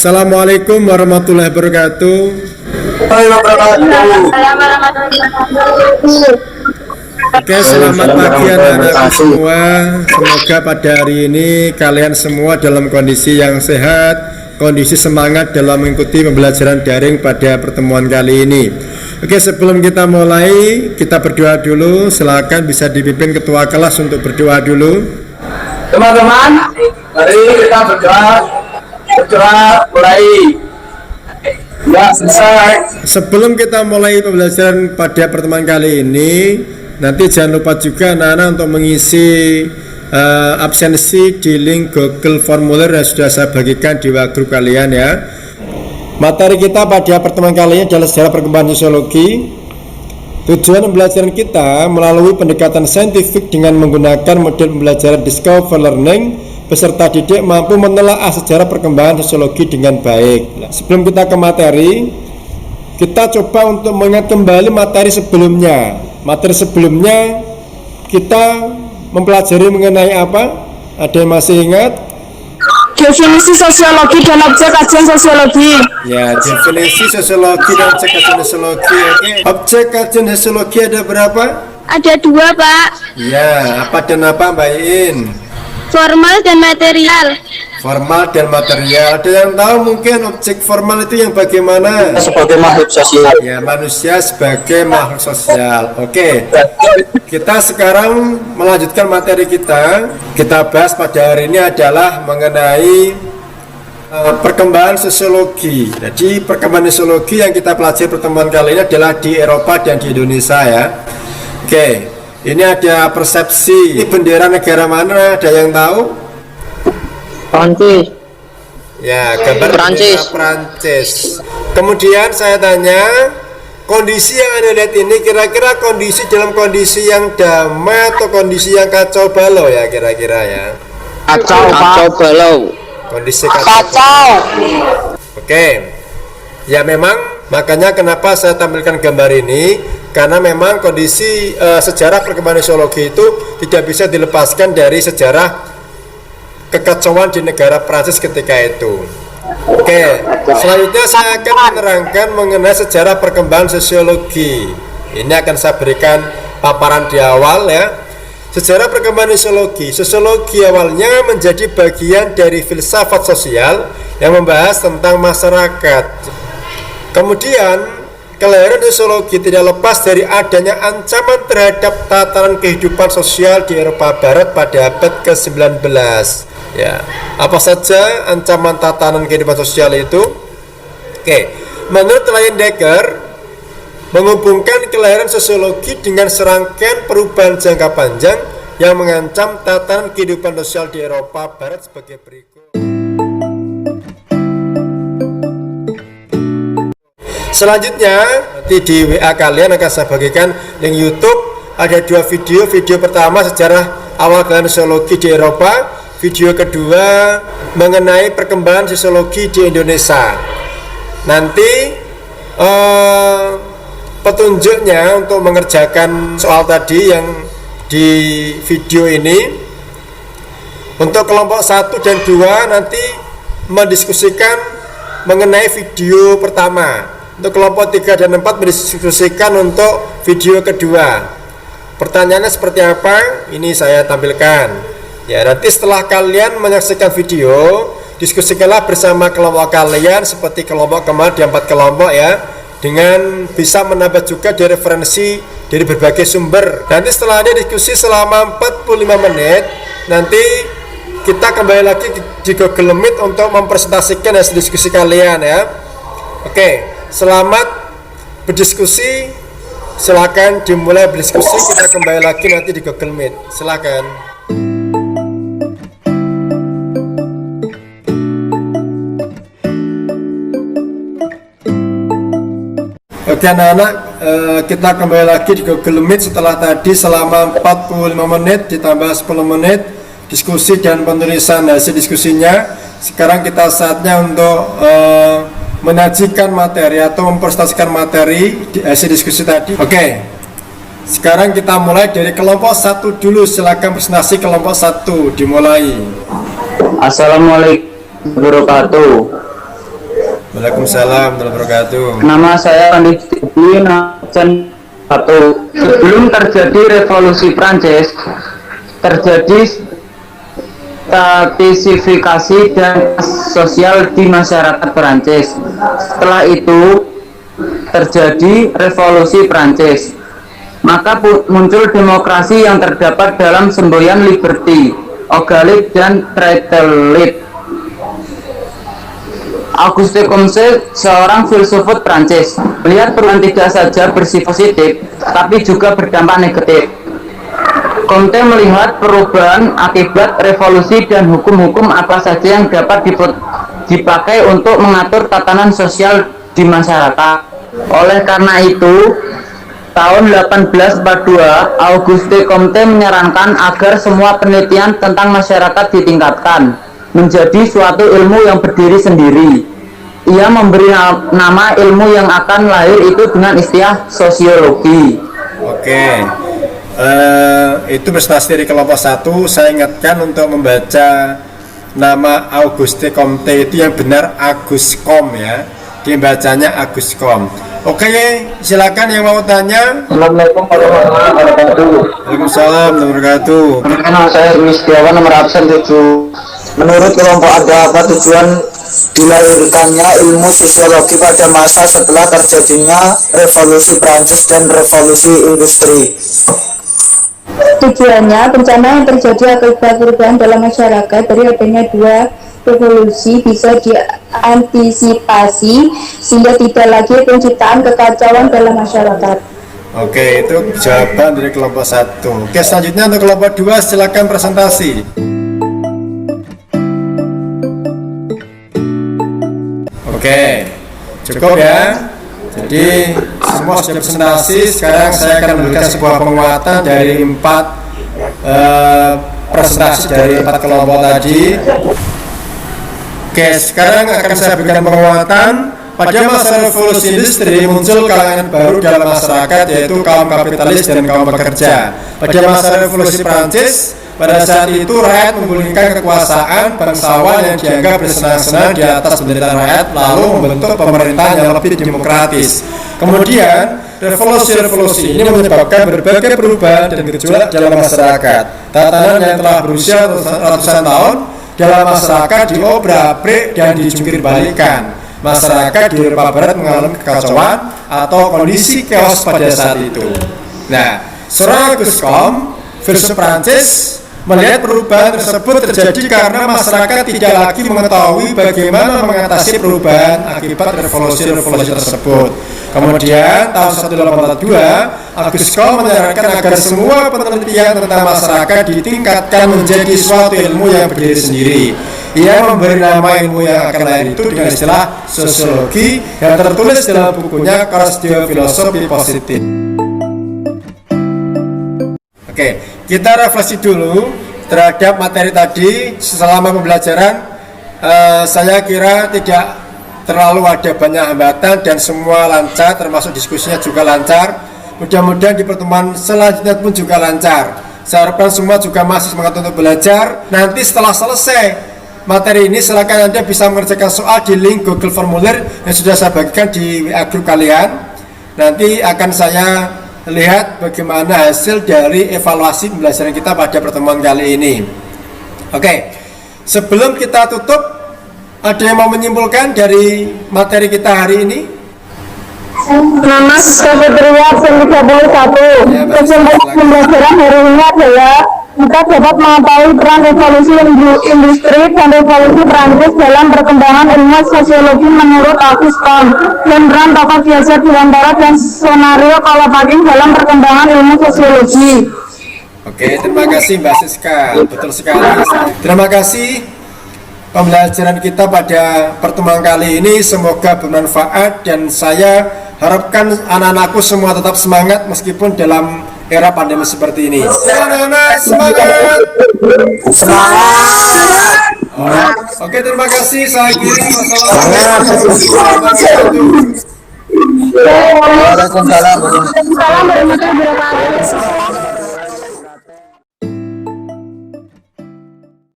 Assalamualaikum warahmatullahi wabarakatuh. Oke, selamat pagi anak-anak semua. Semoga pada hari ini kalian semua dalam kondisi yang sehat, kondisi semangat dalam mengikuti pembelajaran daring pada pertemuan kali ini. Oke, sebelum kita mulai, kita berdoa dulu. Silakan bisa dipimpin ketua kelas untuk berdoa dulu. Teman-teman, mari kita berdoa mulai. Ya, selesai. Sebelum kita mulai pembelajaran pada pertemuan kali ini, nanti jangan lupa juga anak-anak untuk mengisi absensi di link Google Formulir yang sudah saya bagikan di grup kalian ya. Materi kita pada pertemuan kali ini adalah sejarah perkembangan sosiologi. Tujuan pembelajaran kita melalui pendekatan saintifik dengan menggunakan model pembelajaran Discover Learning. Peserta didik mampu menelaah sejarah perkembangan sosiologi dengan baik. Sebelum kita ke materi, kita coba untuk mengingat kembali materi sebelumnya. Materi sebelumnya kita mempelajari mengenai apa? Ada yang masih ingat? Definisi sosiologi dan objek kajian sosiologi. Ya, definisi sosiologi dan objek kajian sosiologi. Oke. Objek kajian sosiologi ada berapa? Ada dua, Pak. Ya, apa dan apa, Mbak Iin? Formal dan material. Formal dan material. Ada yang tahu mungkin objek formal itu yang bagaimana? Sebagai makhluk sosial. Ya, manusia sebagai makhluk sosial. Oke. Kita sekarang melanjutkan materi kita. Kita bahas pada hari ini adalah mengenai perkembangan sosiologi. Jadi perkembangan sosiologi yang kita pelajari pertemuan kali ini adalah di Eropa dan di Indonesia ya. Oke. Ini ada persepsi. Ini bendera negara mana? Ada yang tahu? Prancis. Ya, gambar Prancis. Prancis. Kemudian saya tanya, kondisi yang Anda lihat ini kira-kira kondisi dalam kondisi yang damai atau kondisi yang kacau balau ya kira-kira ya? Kacau balau. Kondisi kacau. Oke. Ya memang makanya kenapa saya tampilkan gambar ini, karena memang kondisi sejarah perkembangan sosiologi itu tidak bisa dilepaskan dari sejarah kekacauan di negara Prancis ketika itu. Oke, selanjutnya saya akan menerangkan mengenai sejarah perkembangan sosiologi. Ini akan saya berikan paparan di awal ya. Sejarah perkembangan sosiologi. Sosiologi awalnya menjadi bagian dari filsafat sosial yang membahas tentang masyarakat. Kemudian kelahiran sosiologi tidak lepas dari adanya ancaman terhadap tatanan kehidupan sosial di Eropa Barat pada abad ke-19. Ya, apa saja ancaman tatanan kehidupan sosial itu? Oke, menurut Leyendecker menghubungkan kelahiran sosiologi dengan serangkaian perubahan jangka panjang yang mengancam tatanan kehidupan sosial di Eropa Barat sebagai berikut. Selanjutnya nanti di WA kalian akan saya bagikan link YouTube. Ada dua video. Video pertama sejarah awal kelahiran sosiologi di Eropa. Video kedua mengenai perkembangan sosiologi di Indonesia. Nanti petunjuknya untuk mengerjakan soal tadi yang di video ini. Untuk kelompok 1 dan 2 nanti mendiskusikan mengenai video pertama. Untuk kelompok 3 dan 4 mendiskusikan untuk video kedua. Pertanyaannya seperti apa? Ini saya tampilkan. Ya, nanti setelah kalian menyaksikan video, diskusikanlah bersama kelompok kalian seperti kelompok kemarin di 4 kelompok ya, dengan bisa menambah juga dari referensi dari berbagai sumber. Nanti setelah ada diskusi selama 45 menit, nanti kita kembali lagi di Google Meet untuk mempresentasikan hasil diskusi kalian ya. Oke. Selamat berdiskusi. Silakan dimulai berdiskusi. Kita kembali lagi nanti di Google Meet. Silakan. Oke anak-anak, kita kembali lagi di Google Meet setelah tadi selama 45 menit ditambah 10 menit diskusi dan penulisan hasil diskusinya. Sekarang kita saatnya untuk menyajikan materi atau mempresentasikan materi di hasil diskusi tadi. Oke. Sekarang kita mulai dari kelompok 1 dulu. Silakan presentasi kelompok 1 dimulai. Assalamualaikum warahmatullahi wabarakatuh. Waalaikumsalam warahmatullahi wabarakatuh. Nama saya Andi Stephen Absen 1. Sebelum terjadi revolusi Prancis, terjadi stratifikasi dan sosial di masyarakat Prancis. Setelah itu terjadi revolusi Prancis, maka muncul demokrasi yang terdapat dalam semboyan liberty, egalité dan fraternité. Auguste Comte, seorang filsuf Prancis, melihat perubahan tidak saja bersifat positif, tapi juga berdampak negatif. Comte melihat perubahan akibat revolusi dan hukum-hukum apa saja yang dapat dipakai untuk mengatur tatanan sosial di masyarakat. Oleh karena itu, tahun 1842, Auguste Comte menyarankan agar semua penelitian tentang masyarakat ditingkatkan menjadi suatu ilmu yang berdiri sendiri. Ia memberi nama ilmu yang akan lahir itu dengan istilah sosiologi. Oke, itu presentasi dari kelompok 1. Saya ingatkan untuk membaca nama Auguste Comte itu yang benar Aguscom ya, dibacanya Aguscom. Oke, silakan yang mau tanya. Assalamualaikum warahmatullahi wabarakatuh. Waalaikumsalam warahmatullahi wabarakatuh. Perkenalkan, saya Rumi Setiawan, nomor absen 7. Menurut kelompok ada apa tujuan dilahirkannya ilmu sosiologi pada masa setelah terjadinya revolusi Prancis dan revolusi industri? Tujuannya, bencana yang terjadi akibat perubahan dalam masyarakat dari adanya dua revolusi bisa diantisipasi sehingga tidak lagi penciptaan kekacauan dalam masyarakat. Oke, itu jawaban dari kelompok 1. Oke, selanjutnya untuk kelompok 2, silakan presentasi. Oke, cukup ya. Jadi semua sudah presentasi. Sekarang saya akan memberikan sebuah penguatan dari 4 presentasi dari 4 kelompok tadi. Oke, sekarang akan saya berikan penguatan. Pada masa revolusi industri muncul kalangan baru dalam masyarakat, yaitu kaum kapitalis dan kaum pekerja. Pada masa revolusi Prancis, pada saat itu rakyat memulihkan kekuasaan bangsawan yang dianggap bersenang-senang di atas penderitaan rakyat, lalu membentuk pemerintahan yang lebih demokratis. Kemudian revolusi ini menyebabkan berbagai perubahan dan gejolak dalam masyarakat. Tatanan yang telah berusia ratusan tahun dalam masyarakat diobrak-abrik dan dijungkir balikan. Masyarakat di Eropa Barat mengalami kekacauan atau kondisi chaos pada saat itu. Nah, seorang Aguscom, filsuf Prancis, melihat perubahan tersebut terjadi karena masyarakat tidak lagi mengetahui bagaimana mengatasi perubahan akibat revolusi tersebut. Kemudian tahun 1842, Aguscom menyarankan agar semua penelitian tentang masyarakat ditingkatkan menjadi suatu ilmu yang berdiri sendiri. Ia memberi nama ilmu yang akan lahir itu dengan istilah sosiologi yang tertulis dalam bukunya Cours de Philosophie Positive. Oke, kita refleksi dulu terhadap materi tadi. Selama pembelajaran saya kira tidak terlalu ada banyak hambatan dan semua lancar, termasuk diskusinya juga lancar. Mudah-mudahan di pertemuan selanjutnya pun juga lancar. Saya harapkan semua juga masih semangat untuk belajar. Nanti setelah selesai materi ini, silakan Anda bisa mengerjakan soal di link Google Formulir yang sudah saya bagikan di WA group kalian. Nanti akan saya lihat bagaimana hasil dari evaluasi pembelajaran kita pada pertemuan kali ini. Oke, sebelum kita tutup, ada yang mau menyimpulkan dari materi kita hari ini? Nama Sekretariat Absen 31. Kesimpulan pembelajaran hari ini adalah kita dapat mengetahui peran revolusi industri dan revolusi Prancis dalam perkembangan ilmu sosiologi menurut Aguscom, dan peran tokoh biasa Dirantara dan Sonario Kolopaking dalam perkembangan ilmu sosiologi. Oke, terima kasih Mbak Siska, betul sekali. Terima kasih pembelajaran kita pada pertemuan kali ini, semoga bermanfaat dan saya harapkan anak-anakku semua tetap semangat meskipun dalam era pandemi seperti ini. Anak-anak semangat! Semangat! Oke, terima kasih. Saya kira wassalamualaikum warahmatullahi wabarakatuh. Waalaikumsalam.